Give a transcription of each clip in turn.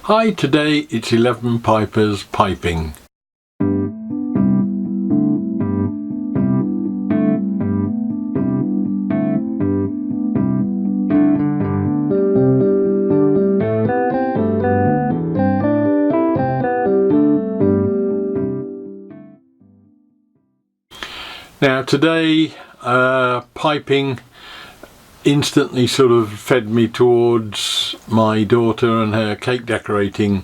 Hi, today it's 11 Pipers piping. Now today piping instantly sort of fed me towards my daughter and her cake decorating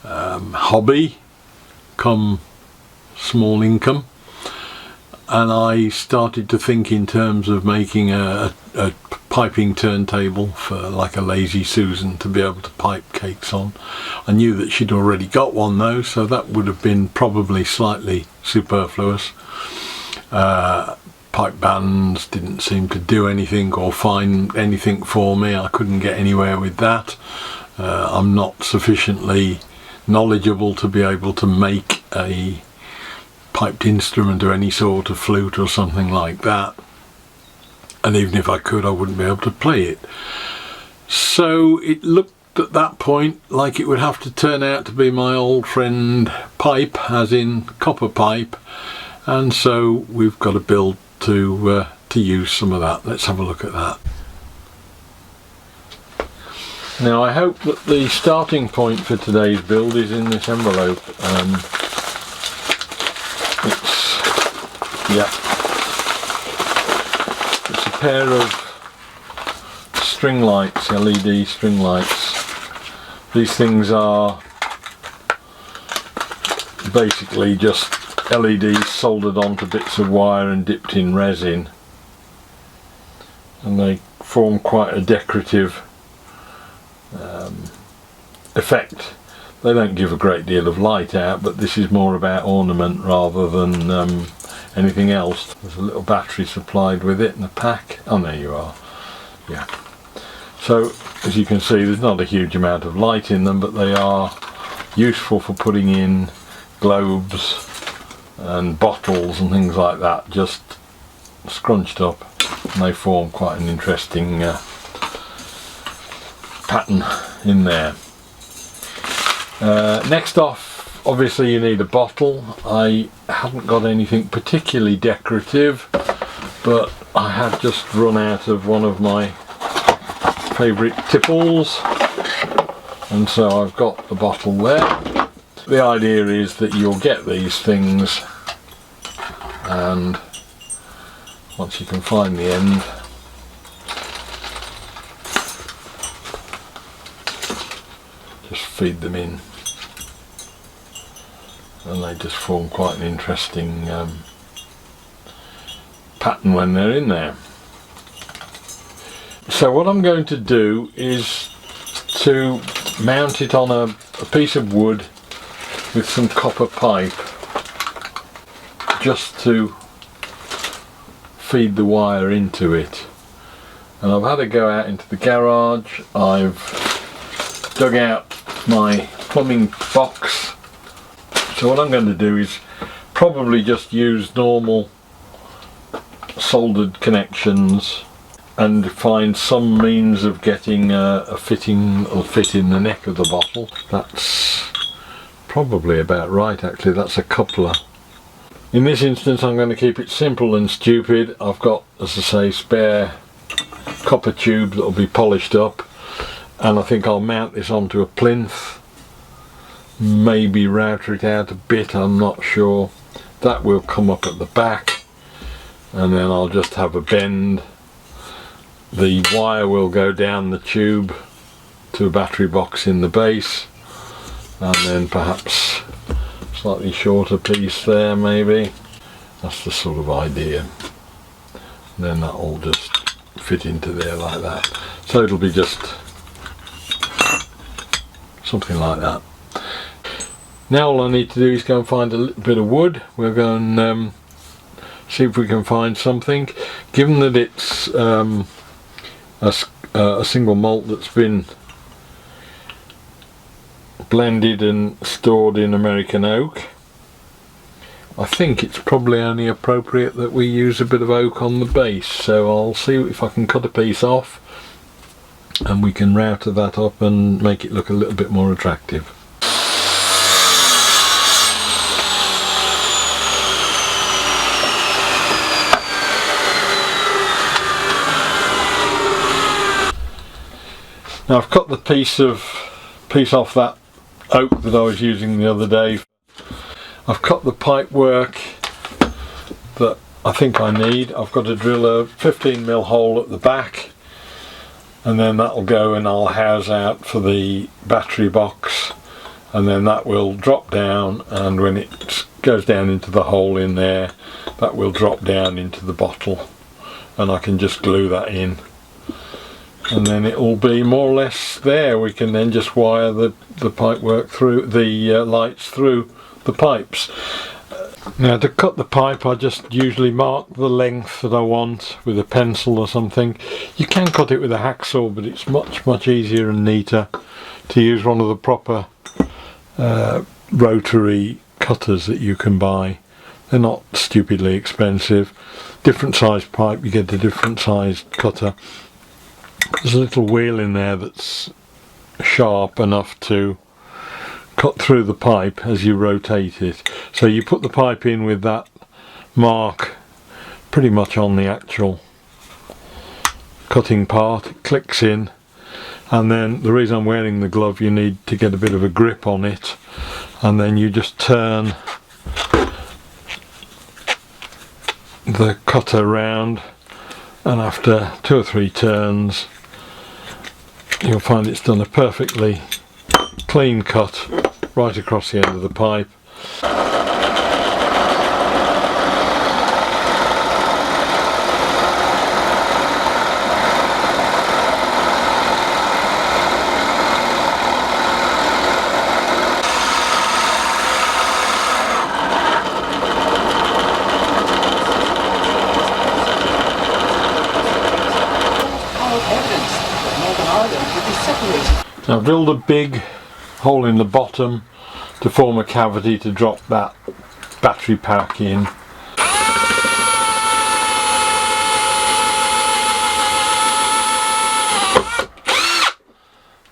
hobby come small income, and I started to think in terms of making a piping turntable for like a Lazy Susan to be able to pipe cakes on. I knew that she'd already got one though, so that would have been probably slightly superfluous. Pipe bands didn't seem to do anything or find anything for me. I couldn't get anywhere with that. I'm not sufficiently knowledgeable to be able to make a piped instrument or any sort of flute or something like that, and even if I could, I wouldn't be able to play it. So it looked at that point like it would have to turn out to be my old friend pipe, as in copper pipe, and so we've got to build to use some of that. Let's have a look at that. Now I hope that the starting point for today's build is in this envelope. It's a pair of string lights, LED string lights. These things are basically just LEDs soldered onto bits of wire and dipped in resin, and they form quite a decorative effect. They don't give a great deal of light out, but this is more about ornament rather than anything else. There's a little battery supplied with it in the pack. Oh, there you are. Yeah. So as you can see, there's not a huge amount of light in them, but they are useful for putting in globes and bottles and things like that, just scrunched up, and they form quite an interesting pattern in there. Next off, obviously you need a bottle. I haven't got anything particularly decorative, but I have just run out of one of my favourite tipples, and so I've got the bottle there. The idea is that you'll get these things, and once you can find the end, just feed them in, and they just form quite an interesting pattern when they're in there. So what I'm going to do is to mount it on a piece of wood with some copper pipe, just to feed the wire into it. And I've had to go out into the garage. I've dug out my plumbing box. So what I'm going to do is probably just use normal soldered connections and find some means of getting a fitting or fit in the neck of the bottle. That's probably about right, actually. That's a coupler. In this instance I'm going to keep it simple and stupid. I've got, as I say, spare copper tube that will be polished up, and I think I'll mount this onto a plinth, maybe router it out a bit, I'm not sure. That will come up at the back, and then I'll just have a bend. The wire will go down the tube to a battery box in the base, and then perhaps slightly shorter piece there maybe. That's the sort of idea. And then that will just fit into there like that. So it'll be just something like that. Now all I need to do is go and find a little bit of wood. We'll go and see if we can find something. Given that it's a single malt that's been blended and stored in American oak, I think it's probably only appropriate that we use a bit of oak on the base. So I'll see if I can cut a piece off and we can router that up and make it look a little bit more attractive. Now I've cut the piece off that oak that I was using the other day. I've cut the pipe work that I think I need. I've got to drill a 15mm hole at the back, and then that'll go and I'll house out for the battery box, and then that will drop down, and when it goes down into the hole in there, that will drop down into the bottle, and I can just glue that in, and then it will be more or less there. We can then just wire the pipe work through, the lights through the pipes. Now to cut the pipe, I just usually mark the length that I want with a pencil or something. You can cut it with a hacksaw, but it's much easier and neater to use one of the proper rotary cutters that you can buy. They're not stupidly expensive. Different size pipe, you get a different sized cutter. There's a little wheel in there that's sharp enough to cut through the pipe as you rotate it. So you put the pipe in with that mark pretty much on the actual cutting part. It clicks in, and then the reason I'm wearing the glove, you need to get a bit of a grip on it, and then you just turn the cutter round, and after 2 or 3 turns you'll find it's done a perfectly clean cut right across the end of the pipe. Now I've drilled a big hole in the bottom to form a cavity to drop that battery pack in.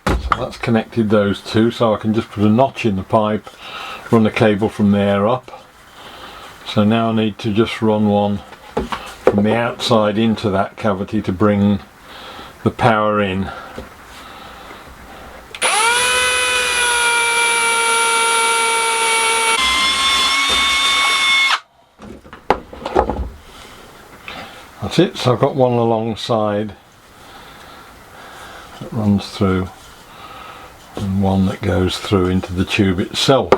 So that's connected those two, so I can just put a notch in the pipe, run the cable from there up. So now I need to just run one from the outside into that cavity to bring the power in. That's it, so I've got one alongside that runs through, and one that goes through into the tube itself.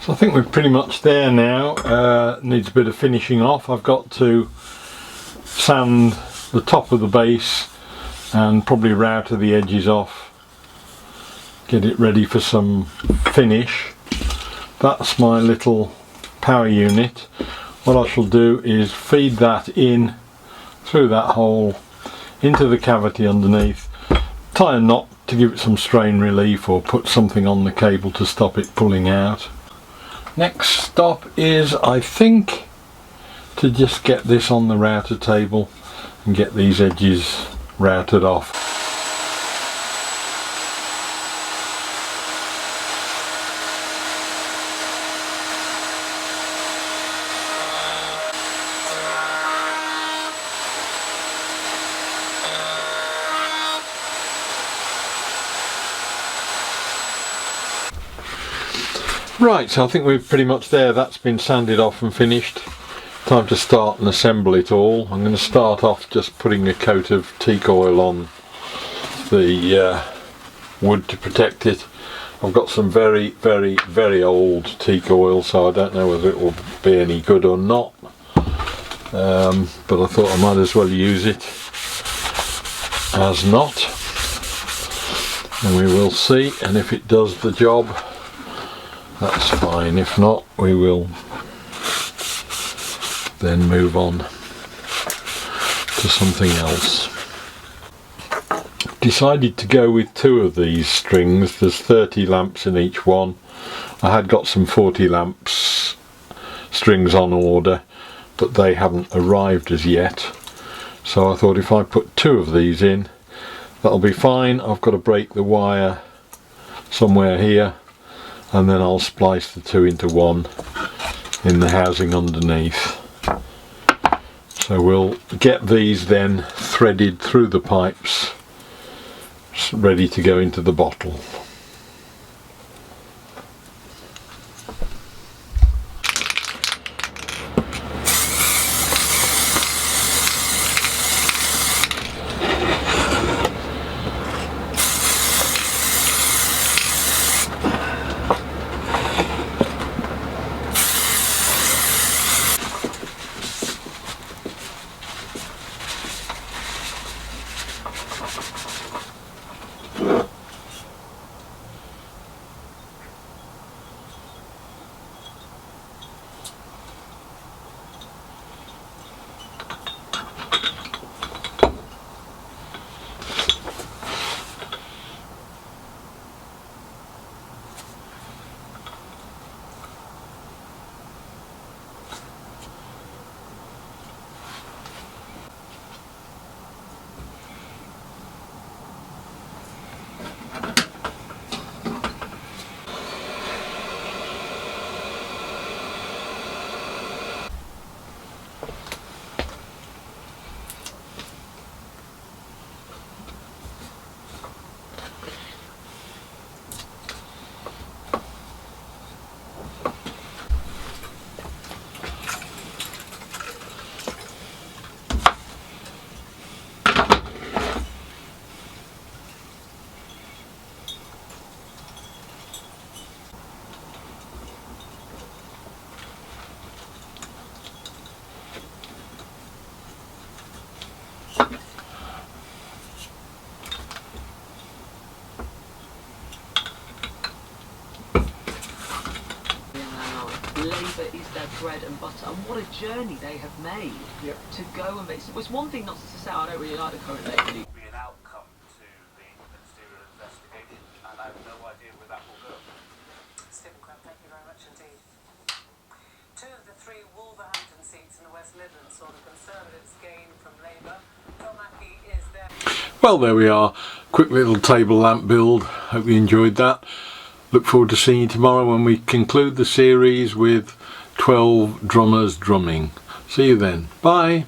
So I think we're pretty much there now. Needs a bit of finishing off. I've got to sand the top of the base and probably router the edges off, get it ready for some finish. That's my little power unit. What I shall do is feed that in through that hole into the cavity underneath, tie a knot to give it some strain relief, or put something on the cable to stop it pulling out. Next stop is, I think, to just get this on the router table and get these edges routed off. Right, so I think we're pretty much there. That's been sanded off and finished. Time to start and assemble it all. I'm going to start off just putting a coat of teak oil on the wood to protect it. I've got some very old teak oil, so I don't know whether it will be any good or not, but I thought I might as well use it as not. and we will see, and if it does the job, that's fine. If not, we will then move on to something else. Decided to go with 2 of these strings. There's 30 lamps in each one. I had got some 40 lamps strings on order, but they haven't arrived as yet, so I thought if I put 2 of these in, that'll be fine. I've got to break the wire somewhere here, and then I'll splice the 2 into one in the housing underneath. So we'll get these then threaded through the pipes, ready to go into the bottle. Labour is their bread and butter, and what a journey they have made to go and make. It was one thing not to say I don't really like the current lady. Be an outcome to the ministerial investigation, and I have no idea where that will go. Stephen Crump, thank you very much indeed. 2 of the 3 Wolverhampton seats in the West Midlands saw the Conservatives gain from Labour. Tom Mackey is there. Well, there we are. Quick little table lamp build. Hope you enjoyed that. Look forward to seeing you tomorrow when we conclude the series with 12 drummers drumming. See you then. Bye.